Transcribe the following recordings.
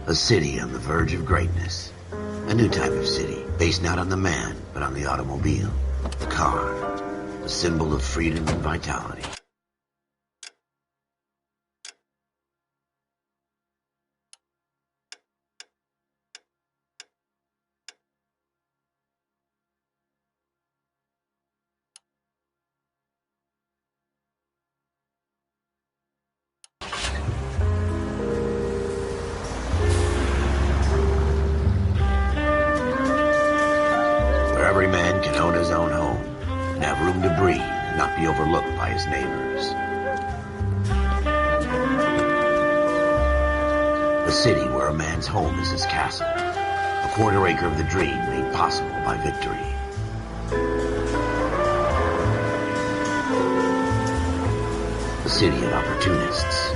A city on the verge of greatness. A new type of city, based not on the man, but on the automobile. The car. The symbol of freedom and vitality. Where every man can own his own home and have room to breathe and not be overlooked by his neighbors. A city where a man's home is his castle. A quarter acre of the dream made possible by victory. A city of opportunists.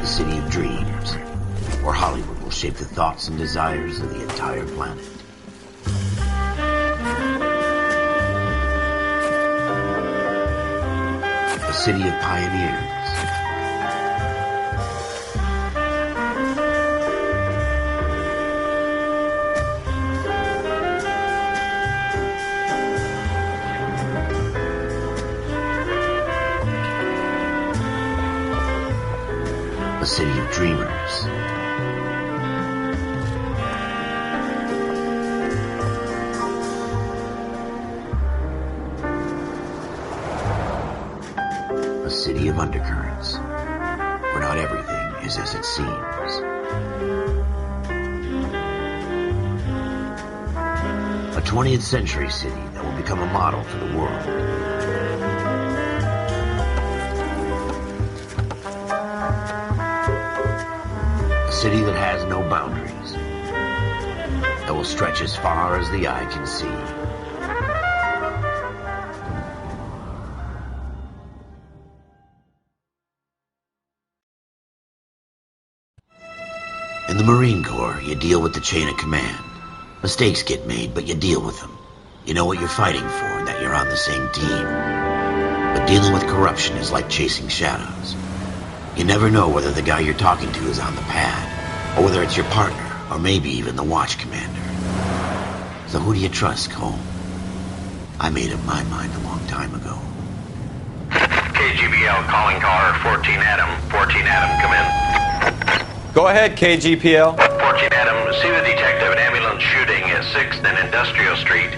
A city of dreams, where Hollywood will shape the thoughts and desires of the entire planet. A city of pioneers. A city of dreamers. A city of undercurrents, where not everything is as it seems. A 20th century city that will become a model for the world. A city that has no boundaries, that will stretch as far as the eye can see. In the Marine Corps, you deal with the chain of command. Mistakes get made, but you deal with them. You know what you're fighting for and that you're on the same team. But dealing with corruption is like chasing shadows. You never know whether the guy you're talking to is on the pad, or whether it's your partner, or maybe even the watch commander. So who do you trust, Cole? I made up my mind a long time ago. KGBL calling caller 14 Adam. 14 Adam, come in. Go ahead, KGPL. 14 Adam, see the detective at ambulance shooting at 6th and Industrial Street.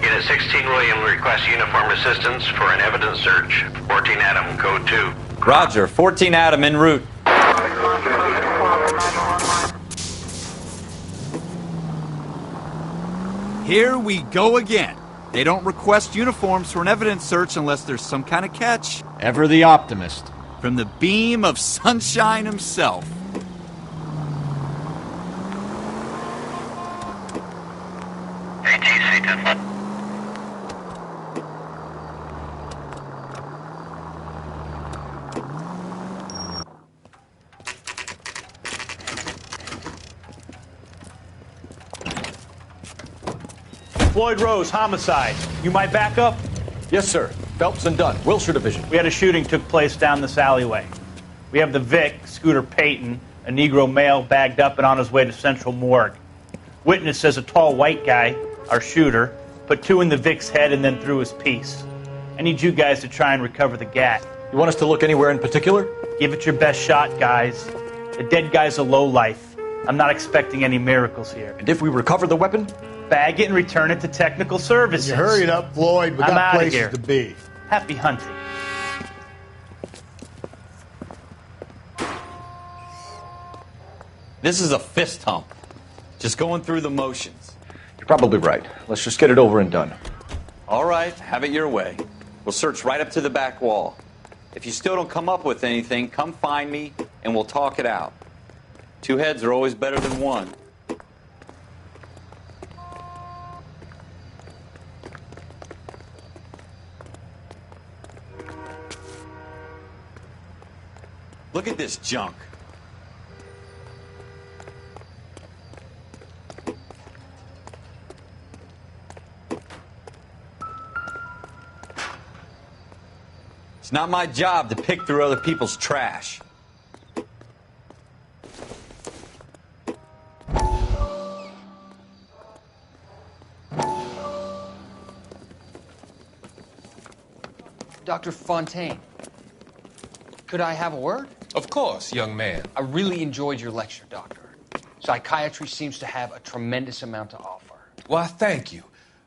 Unit 16 William requests uniform assistance for an evidence search. 14 Adam, code 2. Roger, 14 Adam en route. Here we go again. They don't request uniforms for an evidence search unless there's some kind of catch. Ever the optimist. From the beam of sunshine himself. AT-Satan. Floyd Rose, homicide. You might back up? Yes, sir. Phelps and Dunn, Wilshire Division. We had a shooting took place down this alleyway. We have the Vic, Scooter Payton, a Negro male bagged up and on his way to Central Morgue. Witness says a tall white guy, our shooter, put 2 in the Vic's head and then threw his piece. I need you guys to try and recover the gat. You want us to look anywhere in particular? Give it your best shot, guys. The dead guy's a lowlife. I'm not expecting any miracles here. And if we recover the weapon? Bag it and return it to technical services. You hurry it up, Floyd. We I'm got outta places here. to be. Happy hunting. This is a fist hump. Just going through the motions. You're probably right. Let's just get it over and done. All right, have it your way. We'll search right up to the back wall. If you still don't come up with anything, come find me and we'll talk it out. 2 heads are always better than 1. Look at this junk. It's not my job to pick through other people's trash. Dr. Fontaine, could I have a word? Of course, young man. I really enjoyed your lecture, Doctor. Psychiatry seems to have a tremendous amount to offer. Why, thank you.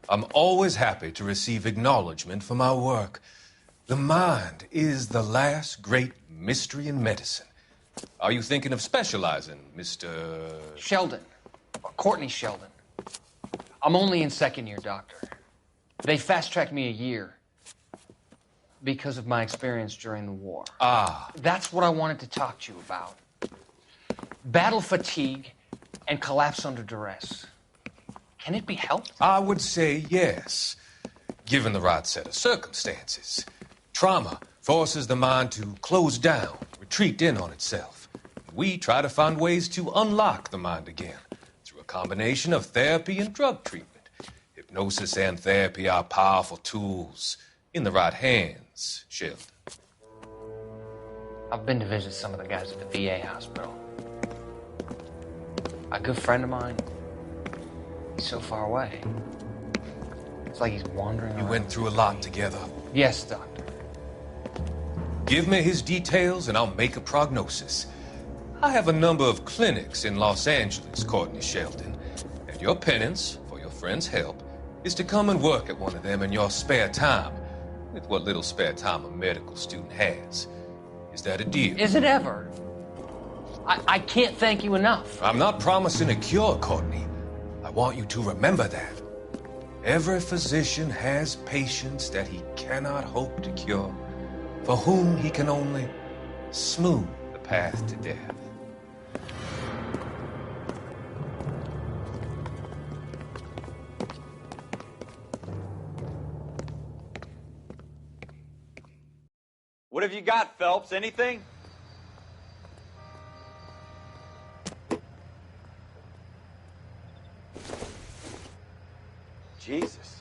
I'm always happy to receive acknowledgement for my work. The mind is the last great mystery in medicine. Are you thinking of specializing, Mr. Sheldon, or Courtney Sheldon. I'm only in second year, Doctor. They fast-tracked me a year because of my experience during the war. Ah. That's what I wanted to talk to you about. Battle fatigue and collapse under duress. Can it be helped? I would say yes, given the right set of circumstances. Trauma forces the mind to close down, retreat in on itself. We try to find ways to unlock the mind again through a combination of therapy and drug treatment. Hypnosis and therapy are powerful tools in the right hands, Sheldon. I've been to visit some of the guys at the VA hospital. A good friend of mine, he's so far away. It's like he's wandering You around. went through a lot together. Yes, Doctor. Give me his details and I'll make a prognosis. I have a number of clinics in Los Angeles, Courtney Sheldon, and your penance, for your friend's help, is to come and work at one of them in your spare time, with what little spare time a medical student has. Is that a deal? Is it ever? I can't thank you enough. I'm not promising a cure, Courtney. I want you to remember that. Every physician has patients that he cannot hope to cure, for whom he can only smooth the path to death. What have you got, Phelps? Anything? Jesus.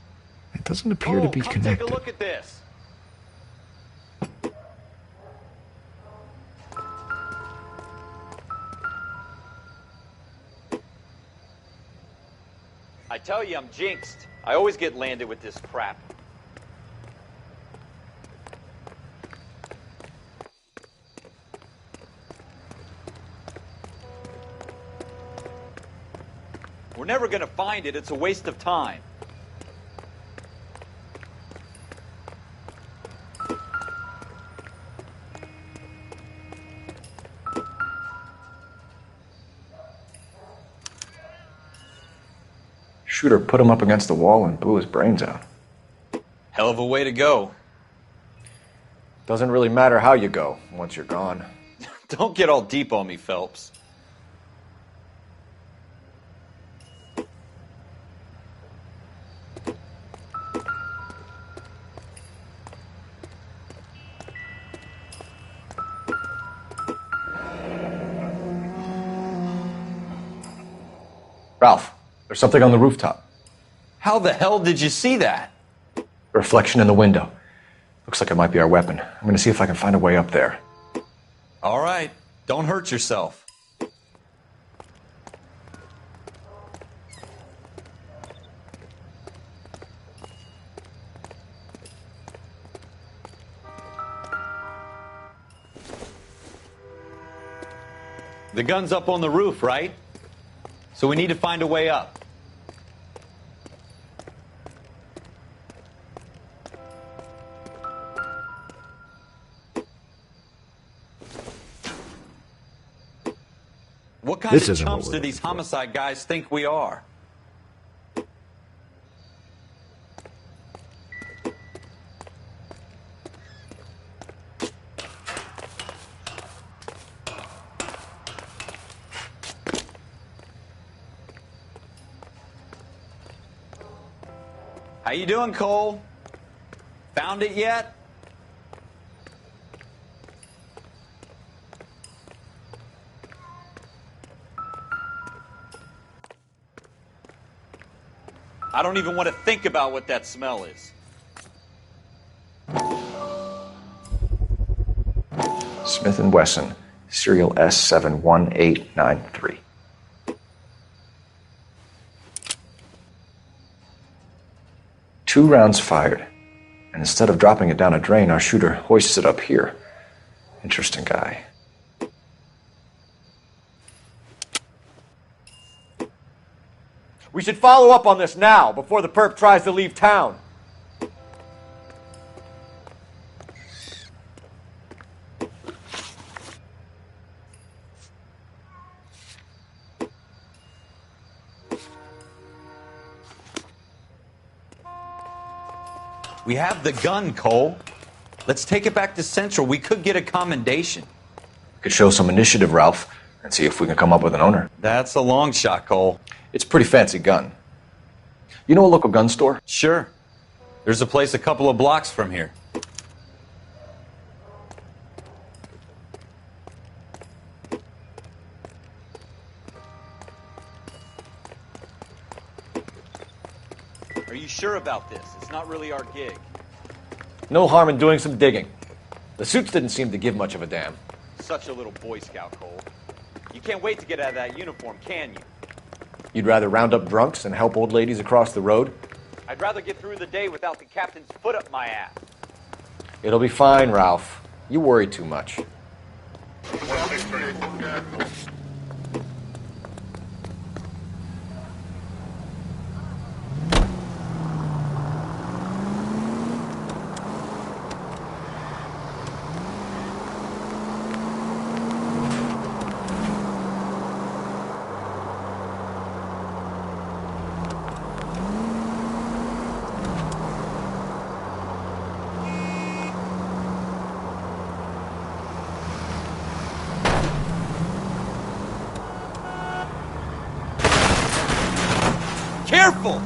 It doesn't appear to be come connected. Take a look at this. I tell you, I'm jinxed. I always get landed with this crap. We're never going to find it. It's a waste of time. Shooter put him up against the wall and blew his brains out. Hell of a way to go. Doesn't really matter how you go once you're gone. Don't get all deep on me, Phelps. Ralph, there's something on the rooftop. How the hell did you see that? A reflection in the window. Looks like it might be our weapon. I'm going to see if I can find a way up there. All right. Don't hurt yourself. The gun's up on the roof, right? So we need to find a way up. What kind This of isn't what chumps we're do these looking for. homicide guys think we are? How you doing, Cole? Found it yet? I don't even want to think about what that smell is. Smith & Wesson, serial S71893. Two rounds fired, and instead of dropping it down a drain, our shooter hoists it up here. Interesting guy. We should follow up on this now, before the perp tries to leave town. We have the gun, Cole. Let's take it back to Central. We could get a commendation. We could show some initiative, Ralph, and see if we can come up with an owner. That's a long shot, Cole. It's a pretty fancy gun. You know a local gun store? Sure. There's a place a couple of blocks from here. Are you sure about this? It's not really our gig. No harm in doing some digging. The suits didn't seem to give much of a damn. Such a little Boy Scout, Cole. You can't wait to get out of that uniform, can you? You'd rather round up drunks and help old ladies across the road? I'd rather get through the day without the captain's foot up my ass. It'll be fine, Ralph. You worry too much. Careful!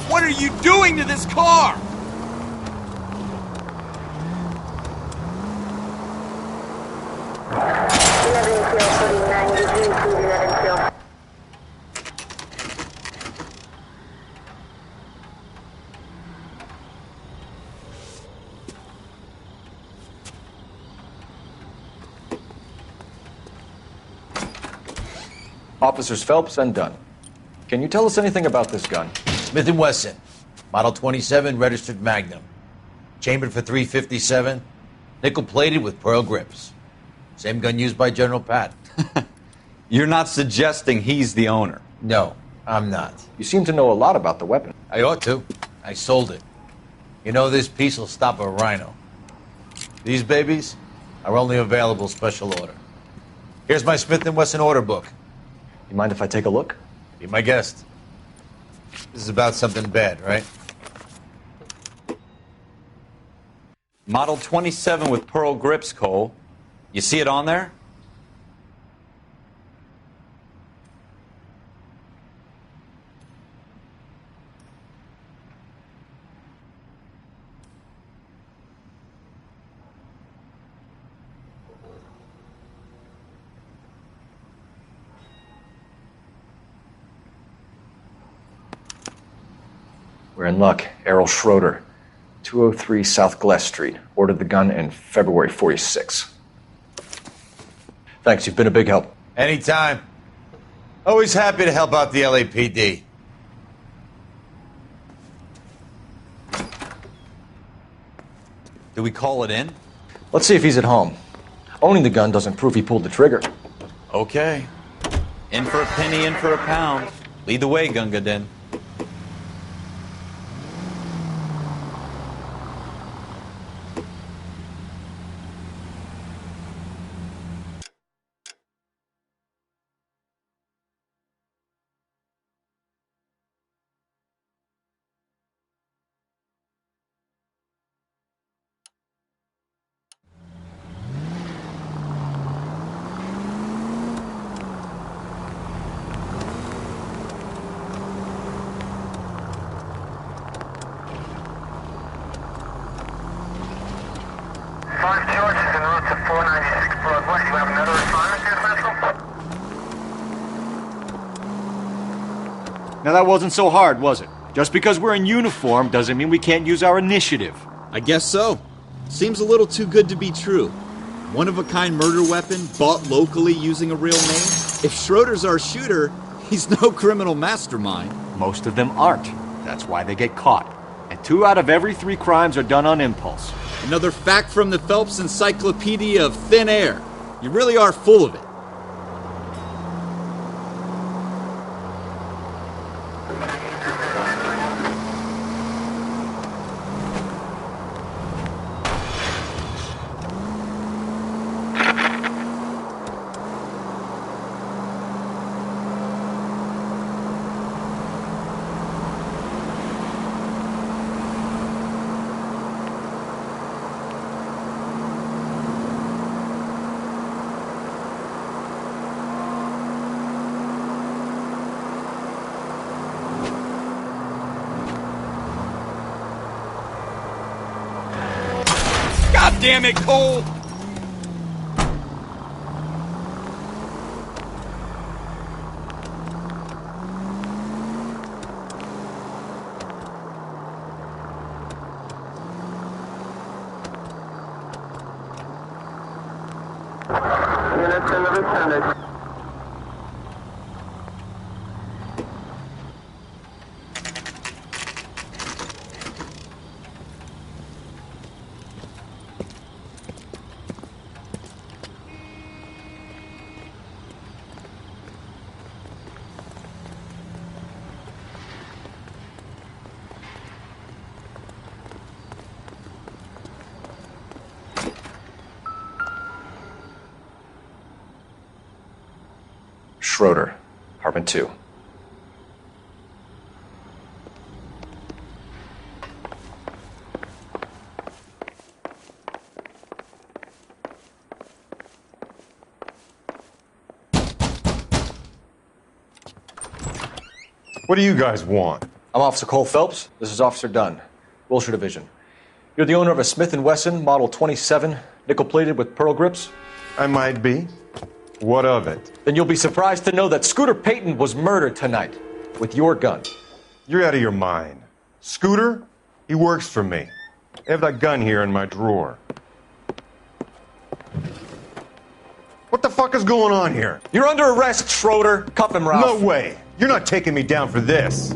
What are you doing to this car? Officers Phelps and Dunn. Can you tell us anything about this gun? Smith & Wesson, Model 27, registered Magnum. Chambered for .357, nickel-plated with pearl grips. Same gun used by General Patton. You're not suggesting he's the owner? No, I'm not. You seem to know a lot about the weapon. I ought to. I sold it. You know, this piece will stop a rhino. These babies are only available special order. Here's my Smith & Wesson order book. You mind if I take a look? Be my guest. This is about something bad, right? Model 27 with pearl grips, Cole. You see it on there? We're in luck. Errol Schroeder, 203 South Gless Street. Ordered the gun in February '46. Thanks, you've been a big help. Anytime. Always happy to help out the LAPD. Do we call it in? Let's see if he's at home. Owning the gun doesn't prove he pulled the trigger. Okay. In for a penny, in for a pound. Lead the way, Gunga Din. Now that wasn't so hard, was it? Just because we're in uniform doesn't mean we can't use our initiative. I guess so. Seems a little too good to be true. One-of-a-kind murder weapon, bought locally using a real name? If Schroeder's our shooter, he's no criminal mastermind. Most of them aren't. That's why they get caught. And 2 out of every 3 crimes are done on impulse. Another fact from the Phelps Encyclopedia of Thin Air. You really are full of it. God damn it, Cole! Schroeder, apartment 2. What do you guys want? I'm Officer Cole Phelps. This is Officer Dunn, Wilshire Division. You're the owner of a Smith & Wesson Model 27, nickel-plated with pearl grips? I might be. What of it? Then you'll be surprised to know that Scooter Payton was murdered tonight with your gun. You're out of your mind. Scooter? He works for me. I have that gun here in my drawer. What the fuck is going on here? You're under arrest, Schroeder. Cuff him, Ralph. No way. You're not taking me down for this.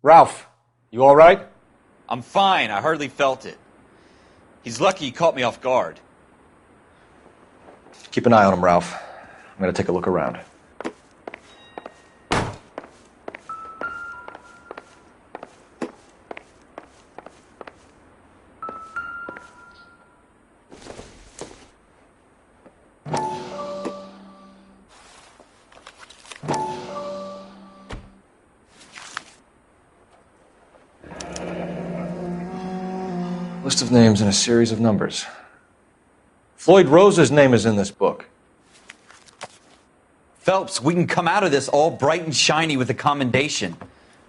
Ralph, you all right? I'm fine. I hardly felt it. He's lucky he caught me off guard. Keep an eye on him, Ralph. I'm going to take a look around. List of names and a series of numbers. Floyd Rose's name is in this book. Phelps, we can come out of this all bright and shiny with a commendation.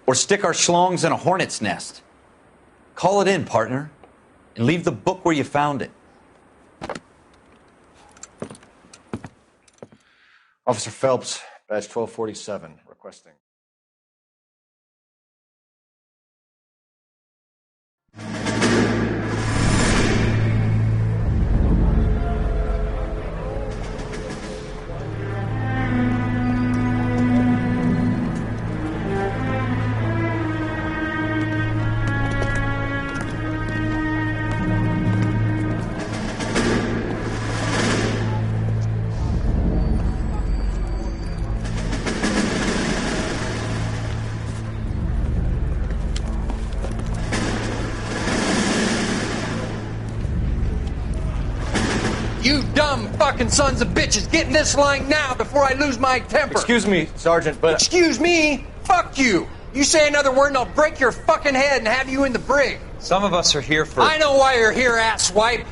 Or stick our schlongs in a hornet's nest. Call it in, partner. And leave the book where you found it. Officer Phelps, badge 1247, requesting. You dumb fucking sons of bitches! Get in this line now before I lose my temper! Excuse me, Sergeant, but... Excuse me? Fuck you! You say another word and I'll break your fucking head and have you in the brig. Some of us are here for... I know why you're here, asswipe.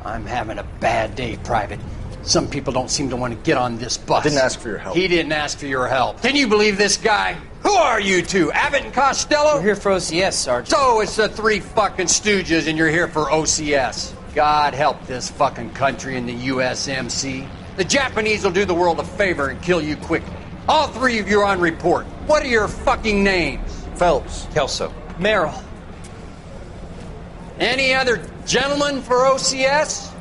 I'm having a bad day, Private. Some people don't seem to want to get on this bus. I didn't ask for your help. He didn't ask for your help. Can you believe this guy? Who are you two? Abbott and Costello? We're here for OCS, Sergeant. So it's the three fucking stooges and you're here for OCS. God help this fucking country and the USMC. The Japanese will do the world a favor and kill you quickly. All three of you are on report. What are your fucking names? Phelps. Kelso. Merrill. Any other gentlemen for OCS?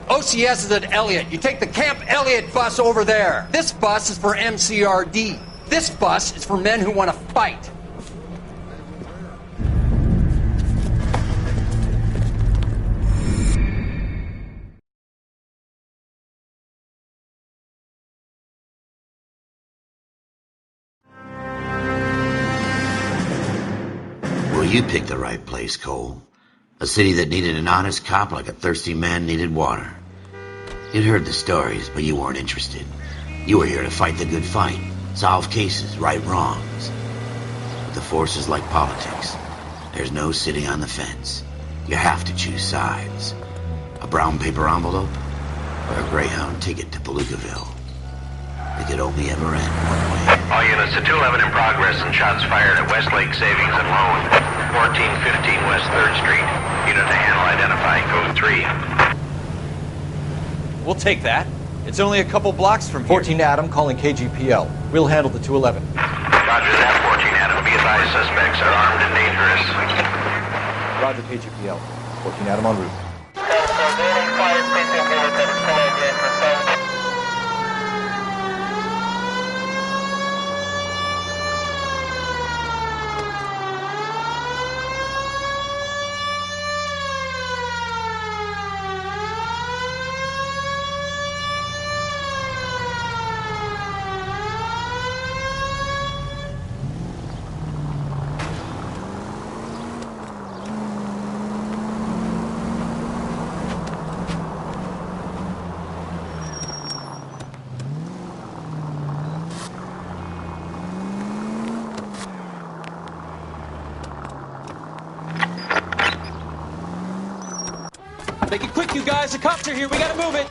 OCS is at Elliott. You take the Camp Elliott bus over there. This bus is for MCRD. This bus is for men who want to fight. Well, you picked the right place, Cole. A city that needed an honest cop like a thirsty man needed water. You'd heard the stories, but you weren't interested. You were here to fight the good fight, solve cases, right wrongs. But the force is like politics. There's no sitting on the fence. You have to choose sides. A brown paper envelope or a Greyhound ticket to Palookaville. It could only ever end one way. All units to 211 in progress and shots fired at Westlake Savings and Loan, 1415 West 3rd Street. Unit to handle identifying code 3. We'll take that. It's only a couple blocks from here. 14 Adam calling KGPL. We'll handle the 211. Roger that, 14 Adam. Be advised, suspects are armed and dangerous. Roger KGPL. 14 Adam en route. Make it quick, you guys. The cops are here. We gotta move it.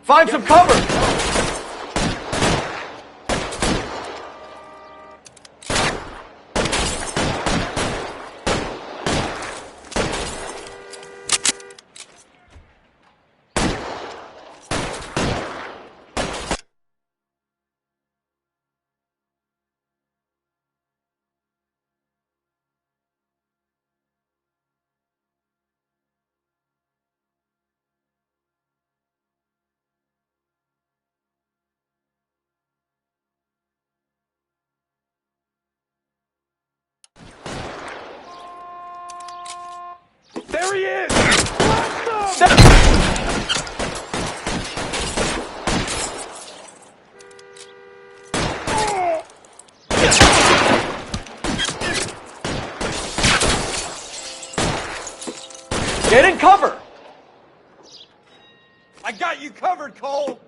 Find some cover! There he is! Get in cover! I got you covered, Cole.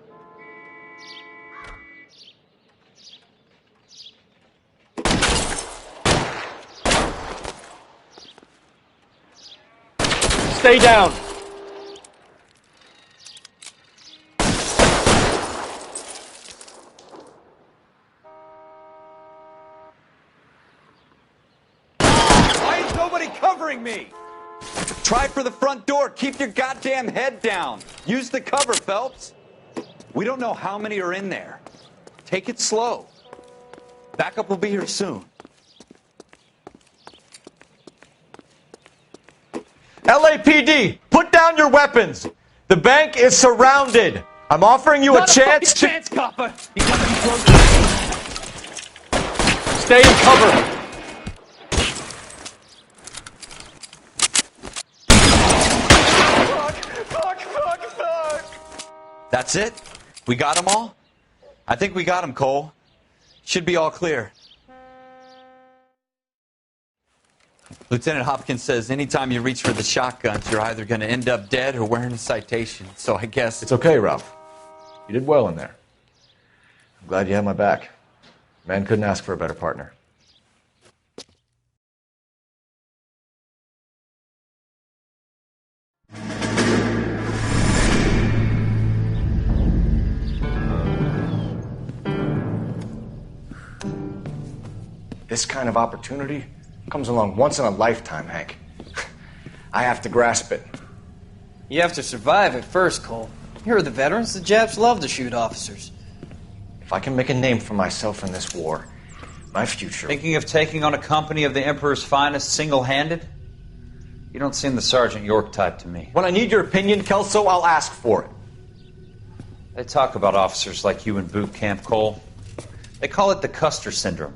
Stay down! nobody covering me! Try for the front door. Keep your goddamn head down. Use the cover, Phelps. We don't know how many are in there. Take it slow. Backup will be here soon. LAPD, put down your weapons. The bank is surrounded. I'm offering you a chance to... chance, copper. You gotta be close. Stay in cover. That's it? We got them all? I think we got them, Cole. Should be all clear. Lieutenant Hopkins says anytime you reach for the shotguns, you're either going to end up dead or wearing a citation. So I guess... It's okay, Ralph. You did well in there. I'm glad you had my back. Man couldn't ask for a better partner. This kind of opportunity comes along once in a lifetime, Hank. I have to grasp it. You have to survive at first, Cole. Here are the veterans. The Japs love to shoot officers. If I can make a name for myself in this war, my future... Thinking of taking on a company of the Emperor's finest single-handed? You don't seem the Sergeant York type to me. When I need your opinion, Kelso, I'll ask for it. They talk about officers like you in boot camp, Cole. They call it the Custer syndrome.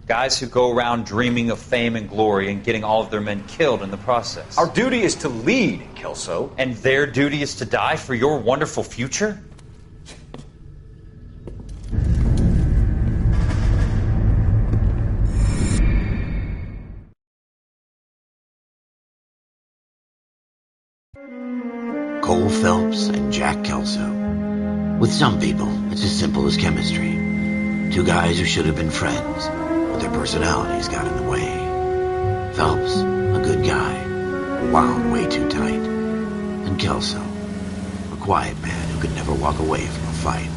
Guys who go around dreaming of fame and glory and getting all of their men killed in the process. Our duty is to lead, Kelso. And their duty is to die for your wonderful future? Cole Phelps and Jack Kelso. With some people, it's as simple as chemistry. Two guys who should have been friends, but their personalities got in the way. Phelps, a good guy, wound way too tight. And Kelso, a quiet man who could never walk away from a fight.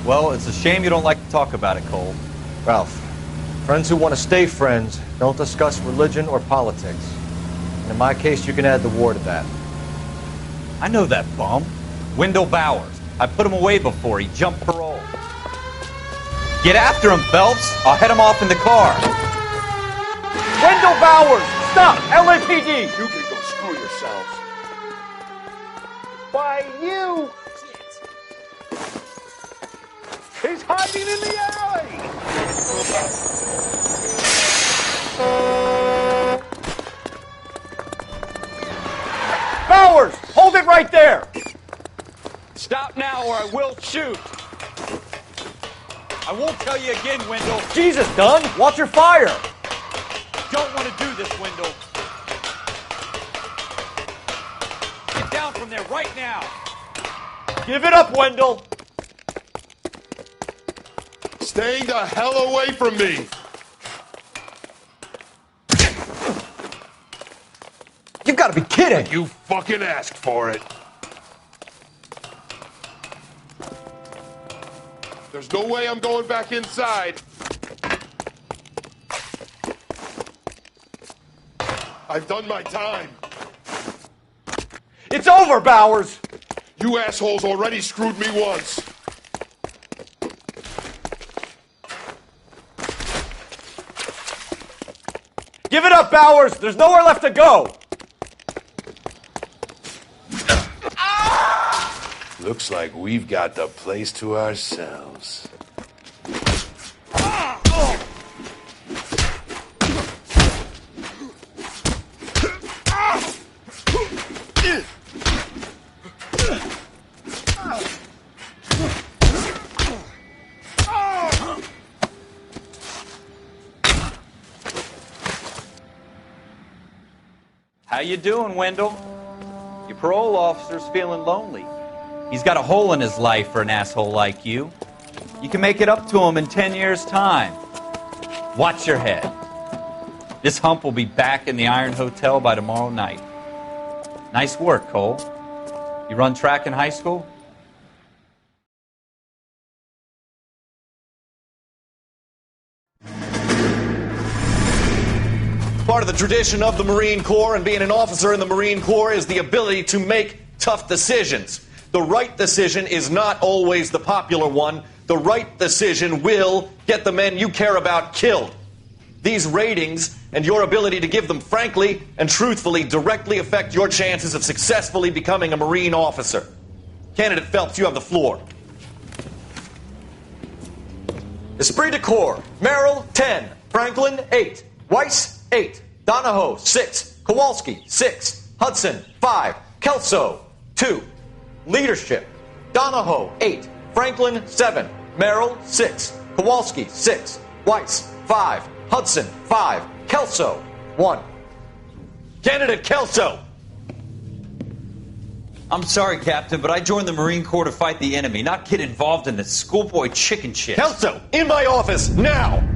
Well, it's a shame you don't like to talk about it, Cole. Ralph, friends who want to stay friends don't discuss religion or politics. And in my case, you can add the war to that. I know that bum. Wendell Bowers. I put him away before. He jumped parole. Get after him, Phelps. I'll head him off in the car. Wendell Bowers! Stop! LAPD! You can go screw yourselves. Why, you! He's hiding in the alley! Bowers! Hold it right there! Stop now or I will shoot. I won't tell you again, Wendell. Jesus, Dunn! Watch your fire! Don't want to do this, Wendell. Get down from there right now. Give it up, Wendell! Stay the hell away from me! You've got to be kidding! You fucking asked for it. There's no way I'm going back inside. I've done my time. It's over, Bowers! You assholes already screwed me once. Give it up, Bowers! There's nowhere left to go! Looks like we've got the place to ourselves. How you doing, Wendell? Your parole officer's feeling lonely. He's got a hole in his life for an asshole like you. You can make it up to him in 10 years' time. Watch your head. This hump will be back in the Iron Hotel by tomorrow night. Nice work, Cole. You run track in high school? Part of the tradition of the Marine Corps and being an officer in the Marine Corps is the ability to make tough decisions. The right decision is not always the popular one. The right decision will get the men you care about killed. These ratings and your ability to give them frankly and truthfully directly affect your chances of successfully becoming a Marine officer. Candidate Phelps, you have the floor. Esprit de Corps, Merrill, 10. Franklin, 8. Weiss, 8. Donahoe, 6. Kowalski, 6. Hudson, 5. Kelso, 2. Leadership, Donahoe, 8. Franklin, 7. Merrill, 6. Kowalski, 6. Weiss, 5. Hudson, 5. Kelso, 1. Candidate Kelso! I'm sorry, Captain, but I joined the Marine Corps to fight the enemy, not get involved in this schoolboy chicken shit. Kelso, in my office, now!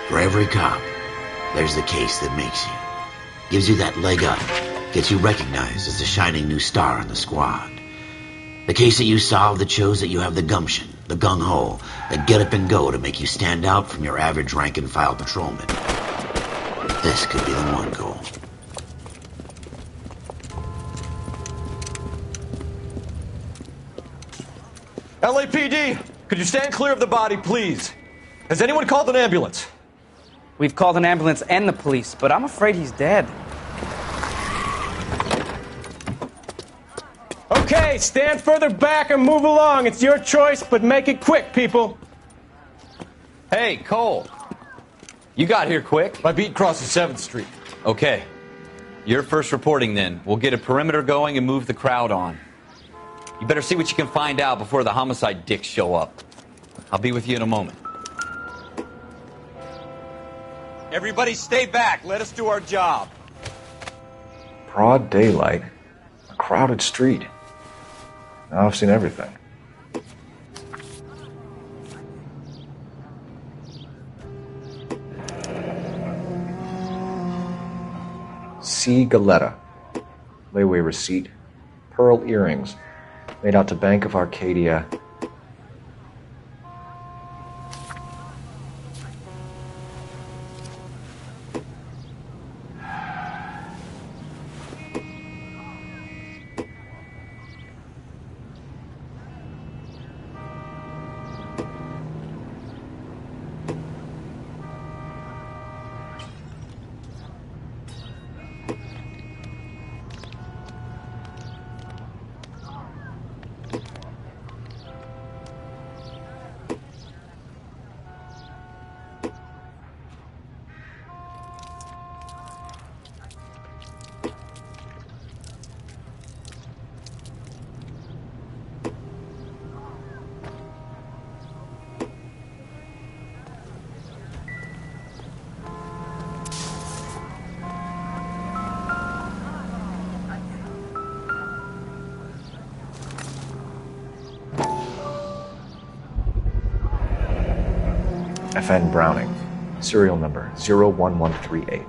For every cop, there's the case that makes you. Gives you that leg up. Gets you recognized as the shining new star in the squad. The case that you solved that shows that you have the gumption, the gung-ho, the get up and go to make you stand out from your average rank-and-file patrolman. This could be the one goal. LAPD, could you stand clear of the body, please? Has anyone called an ambulance? We've called an ambulance and the police, but I'm afraid he's dead. Okay, stand further back and move along. It's your choice, but make it quick, people. Hey, Cole. You got here quick. My beat crosses 7th Street. Okay. You're first reporting then. We'll get a perimeter going and move the crowd on. You better see what you can find out before the homicide dicks show up. I'll be with you in a moment. Everybody stay back. Let us do our job. Broad daylight. A crowded street. Now I've seen everything. C. Galetta. Layaway receipt. Pearl earrings. Made out to Bank of Arcadia. FN Browning, serial number 01138.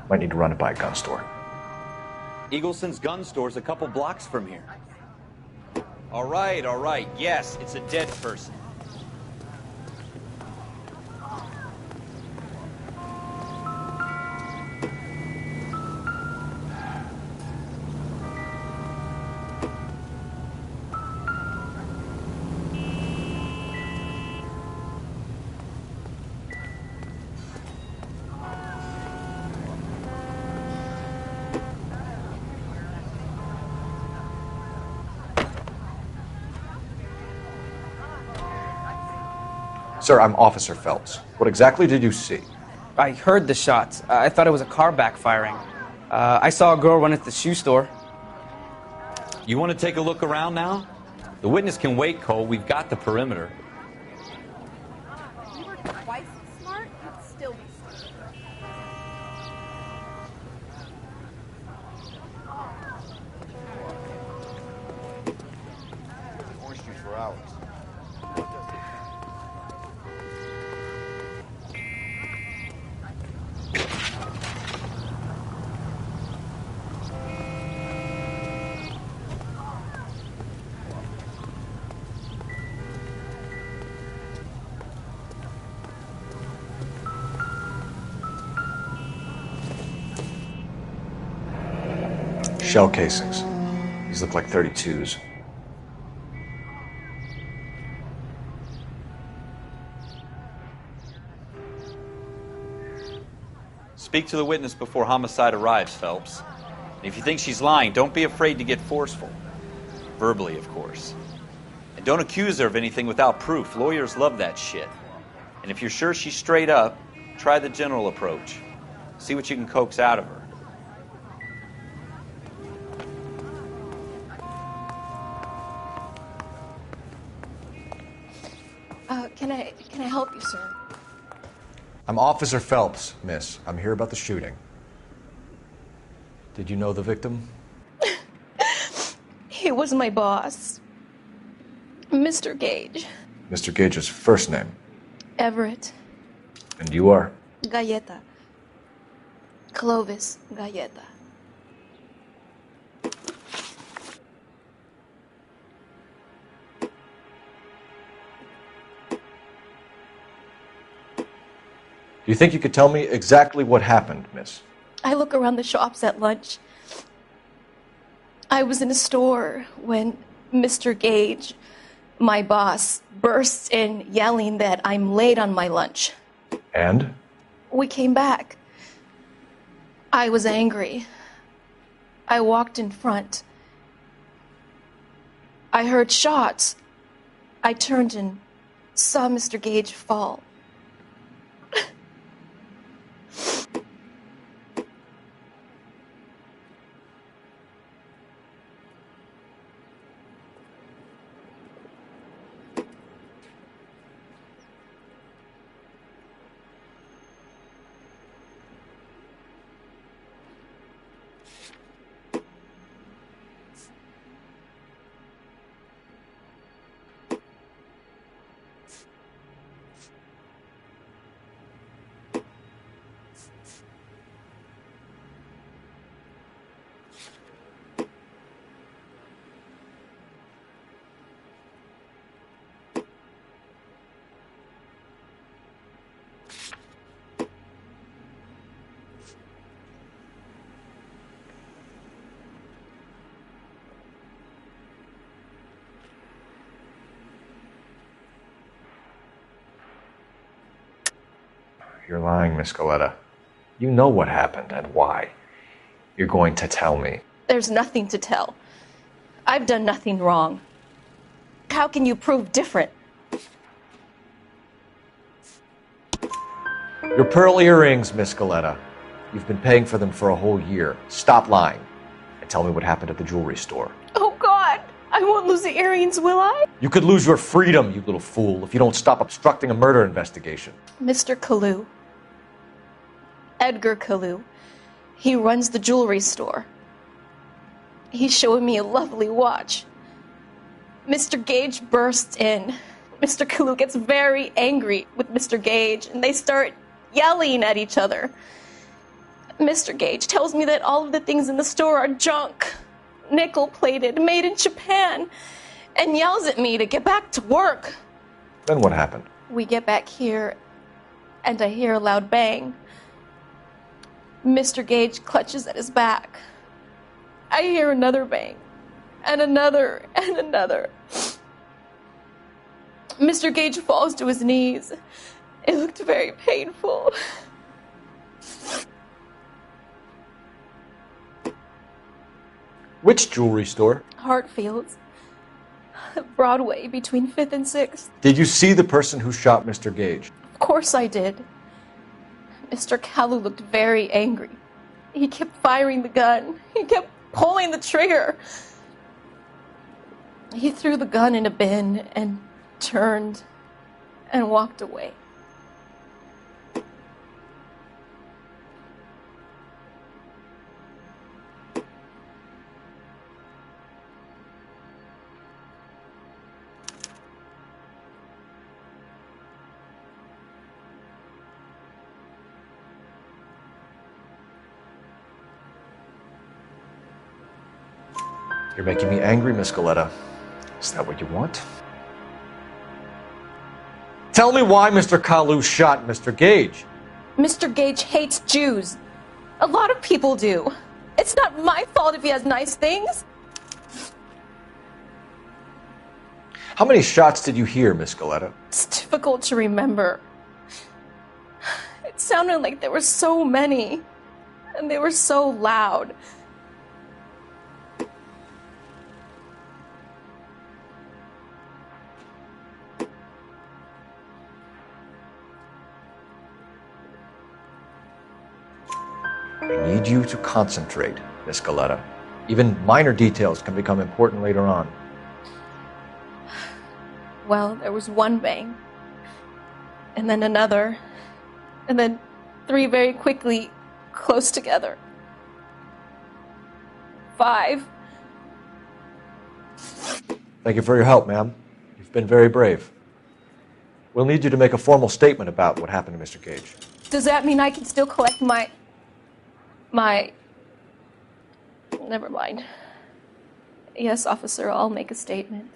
Might need to run it by a gun store. Eagleson's gun store's a couple blocks from here. All right. Yes, it's a dead person. Sir, I'm Officer Phelps. What exactly did you see? I heard the shots. I thought it was a car backfiring. I saw a girl run at the shoe store. You want to take a look around now? The witness can wait, Cole. We've got the perimeter. If you were twice as smart, you'd still be smart. Orange juice for hours. Shell casings. These look like 32s. Speak to the witness before homicide arrives, Phelps. And if you think she's lying, don't be afraid to get forceful. Verbally, of course. And don't accuse her of anything without proof. Lawyers love that shit. And if you're sure she's straight up, try the general approach. See what you can coax out of her. Can I help you, sir? I'm Officer Phelps, miss. I'm here about the shooting. Did you know the victim? He was my boss, Mr. Gage. Mr. Gage's first name. Everett. And you are? Galleta. Clovis Galleta. Do you think you could tell me exactly what happened, miss? I look around the shops at lunch. I was in a store when Mr. Gage, my boss, bursts in yelling that I'm late on my lunch. And? We came back. I was angry. I walked in front. I heard shots. I turned and saw Mr. Gage fall. You're lying, Miss Galleta. You know what happened and why. You're going to tell me. There's nothing to tell. I've done nothing wrong. How can you prove different? Your pearl earrings, Miss Galleta. You've been paying for them for a whole year. Stop lying and tell me what happened at the jewelry store. Oh, God! I won't lose the earrings, will I? You could lose your freedom, you little fool, if you don't stop obstructing a murder investigation. Mr. Kalu. Edgar Kalu. He runs the jewelry store. He's showing me a lovely watch. Mr. Gage bursts in. Mr. Kalu gets very angry with Mr. Gage, and they start yelling at each other. Mr. Gage tells me that all of the things in the store are junk, nickel-plated, made in Japan, and yells at me to get back to work. Then what happened? We get back here, and I hear a loud bang. Mr. Gage clutches at his back. I hear another bang, and another, and another. Mr. Gage falls to his knees. It looked very painful. Which jewelry store? Hartfield's. Broadway, between 5th and 6th. Did you see the person who shot Mr. Gage? Of course I did. Mr. Kalu looked very angry. He kept firing the gun. He kept pulling the trigger. He threw the gun in a bin and turned and walked away. You're making me angry, Miss Galleta. Is that what you want? Tell me why Mr. Kalu shot Mr. Gage. Mr. Gage hates Jews. A lot of people do. It's not my fault if he has nice things. How many shots did you hear, Miss Galetta? It's difficult to remember. It sounded like there were so many, and they were so loud. I need you to concentrate, Miss Galetta. Even minor details can become important later on. Well, there was one bang, and then another, and then 3 very quickly, close together. 5. Thank you for your help, ma'am. You've been very brave. We'll need you to make a formal statement about what happened to Mr. Gage. Does that mean I can still collect my... Never mind. Yes, officer, I'll make a statement.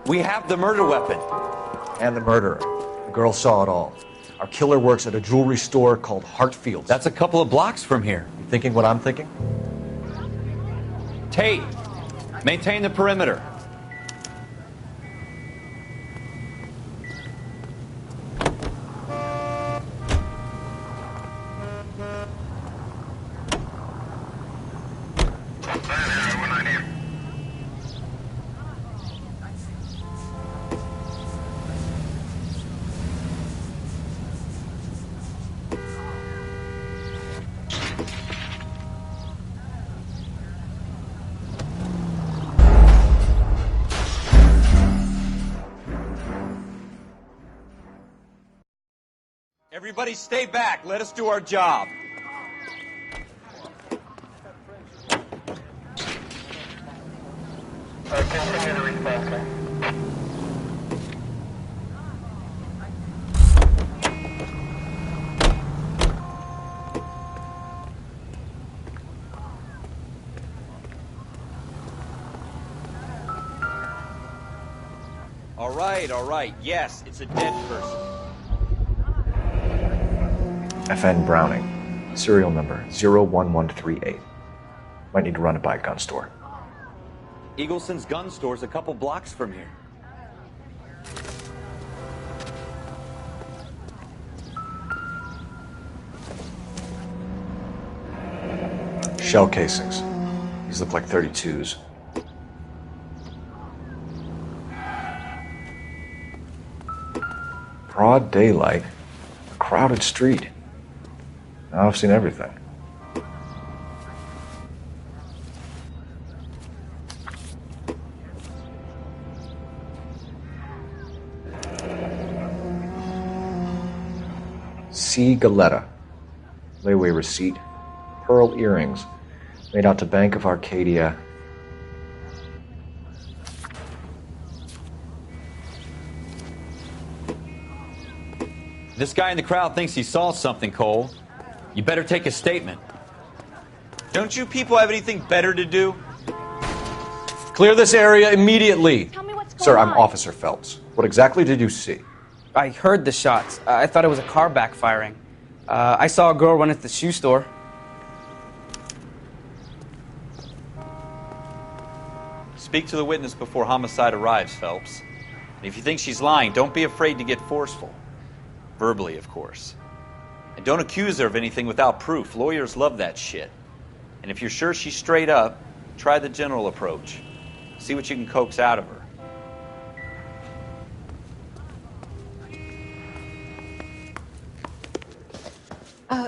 We have the murder weapon. And the murderer. The girl saw it all. Our killer works at a jewelry store called Hartfield's. That's a couple of blocks from here. You thinking what I'm thinking? Tate, maintain the perimeter. Everybody stay back. Let us do our job. Continue the response, sir. All right. Yes, it's a dead person. FN Browning. Serial number 01138. Might need to run it by a gun store. Eagleson's gun store's a couple blocks from here. Shell casings. These look like 32s. Broad daylight. A crowded street. Now I've seen everything. C. Galetta. Layaway receipt. Pearl earrings. Made out to Bank of Arcadia. This guy in the crowd thinks he saw something, Cole. You better take a statement. Don't you people have anything better to do? Clear this area immediately. Tell me what's going Sir, on. I'm Officer Phelps. What exactly did you see? I heard the shots. I thought it was a car backfiring. I saw a girl run into the shoe store. Speak to the witness before homicide arrives, Phelps. And if you think she's lying, don't be afraid to get forceful. Verbally, of course. And don't accuse her of anything without proof. Lawyers love that shit. And if you're sure she's straight up, try the general approach. See what you can coax out of her.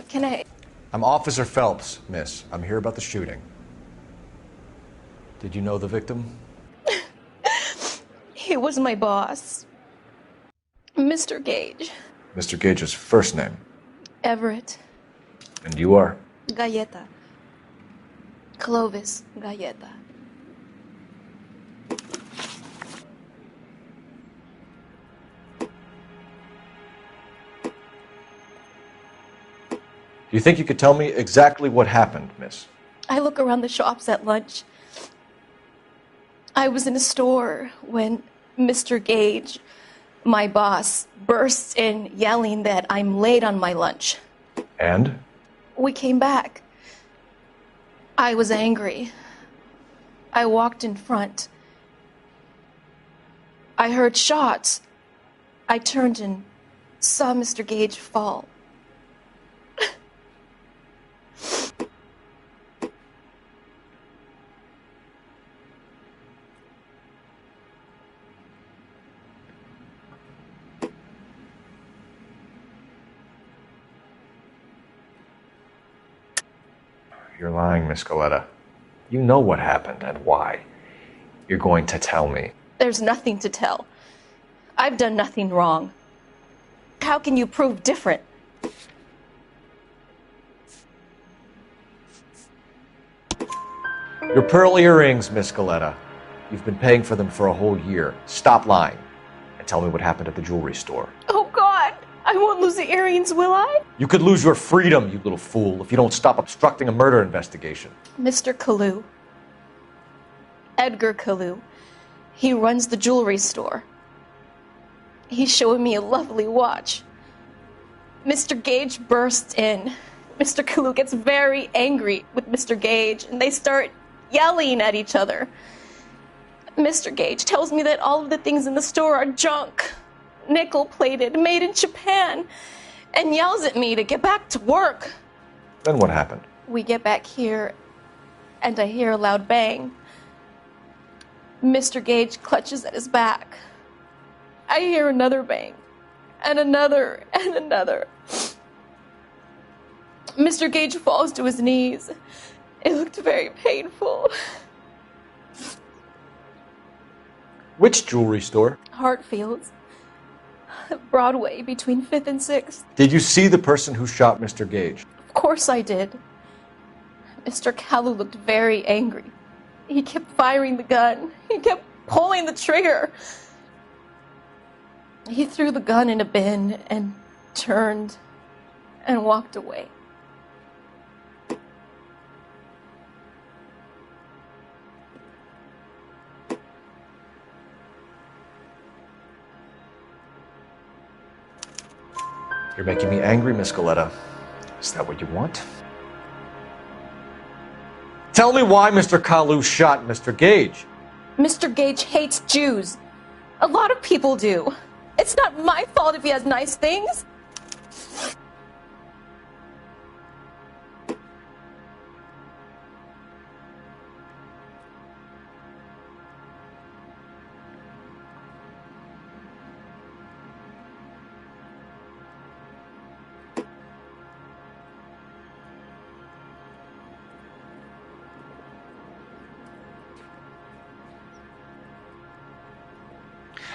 Can I... I'm Officer Phelps, miss. I'm here about the shooting. Did you know the victim? He was my boss. Mr. Gage. Mr. Gage's first name. Everett. And you are? Galleta. Clovis Galleta. Do you think you could tell me exactly what happened, miss? I look around the shops at lunch. I was in a store when Mr. Gage, my boss, bursts in yelling that I'm late on my lunch. And? We came back. I was angry. I walked in front. I heard shots. I turned and saw Mr. Gage fall. You're lying, Miss Coletta. You know what happened and why. You're going to tell me. There's nothing to tell. I've done nothing wrong. How can you prove different? Your pearl earrings, Miss Coletta. You've been paying for them for a whole year. Stop lying and tell me what happened at the jewelry store. Oh, God! I won't lose the earrings, will I? You could lose your freedom, you little fool, if you don't stop obstructing a murder investigation. Mr. Kalu. Edgar Kalu. He runs the jewelry store. He's showing me a lovely watch. Mr. Gage bursts in. Mr. Kalu gets very angry with Mr. Gage, and they start yelling at each other. Mr. Gage tells me that all of the things in the store are junk, nickel-plated, made in Japan, and yells at me to get back to work. Then what happened? We get back here, and I hear a loud bang. Mr. Gage clutches at his back. I hear another bang, and another, and another. Mr. Gage falls to his knees. It looked very painful. Which jewelry store? Hartfield's. Broadway, between 5th and 6th. Did you see the person who shot Mr. Gage? Of course I did. Mr. Kalu looked very angry. He kept firing the gun. He kept pulling the trigger. He threw the gun in a bin and turned and walked away. You're making me angry, Miss Coletta. Is that what you want? Tell me why Mr. Kalu shot Mr. Gage. Mr. Gage hates Jews. A lot of people do. It's not my fault if he has nice things.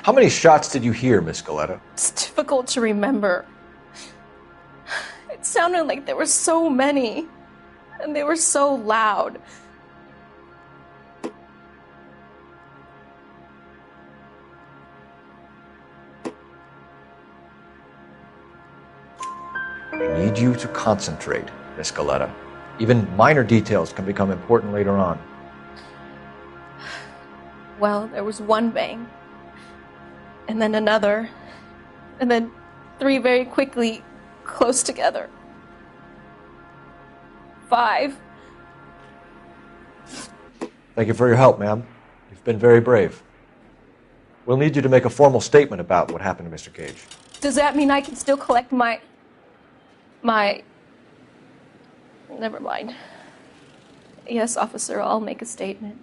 How many shots did you hear, Miss Coletta? It's difficult to remember. It sounded like there were so many, and they were so loud. I need you to concentrate, Miss Coletta. Even minor details can become important later on. Well, there was one bang, and then another, and then 3 very quickly, close together. 5. Thank you for your help, ma'am. You've been very brave. We'll need you to make a formal statement about what happened to Mr. Gage. Does that mean I can still collect my... Never mind. Yes, officer, I'll make a statement.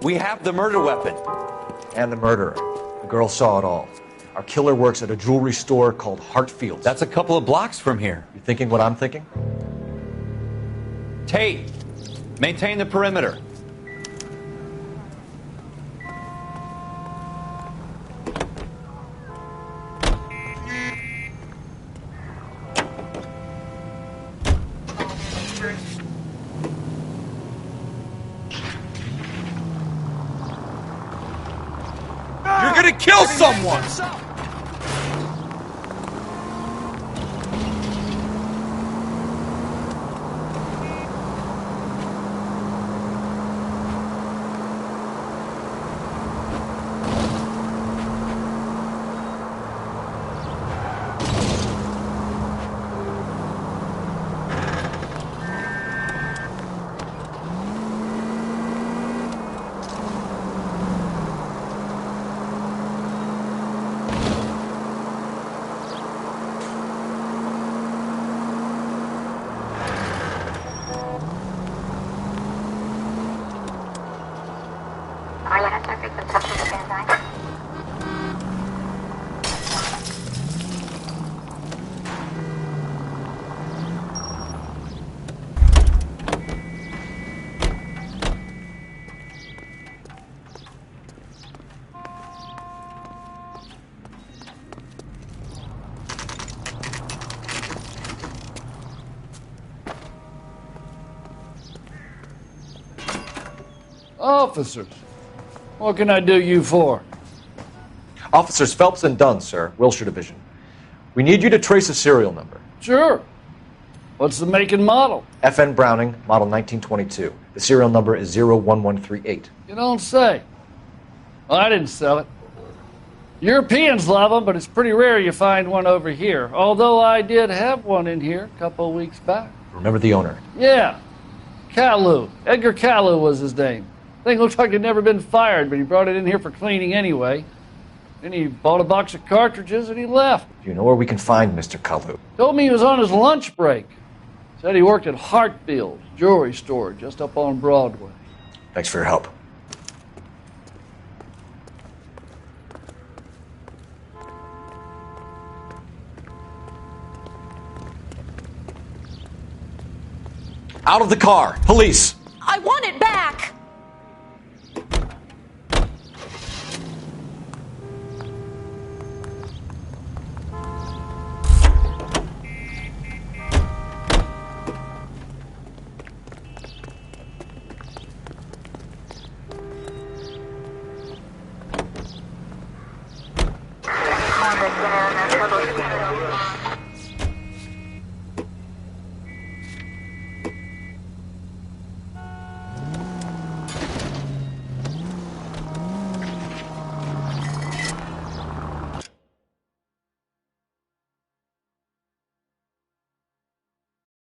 We have the murder weapon. And the murderer. The girl saw it all. Our killer works at a jewelry store called Hartfield's. That's a couple of blocks from here. You thinking what I'm thinking? Tate, maintain the perimeter. to kill someone! Officers, what can I do you for? Officers Phelps and Dunn, sir, Wilshire Division. We need you to trace a serial number. Sure. What's the make and model? FN Browning, model 1922. The serial number is 01138. You don't say. Well, I didn't sell it. Europeans love them, but it's pretty rare you find one over here. Although I did have one in here a couple of weeks back. Remember the owner? Yeah. Caillou. Edgar Caillou was his name. Thing looks like it'd never been fired, but he brought it in here for cleaning anyway. Then he bought a box of cartridges and he left. Do you know where we can find Mr. Caillou? Told me he was on his lunch break. Said he worked at Hartfield's jewelry store just up on Broadway. Thanks for your help. Out of the car! Police! I want it back!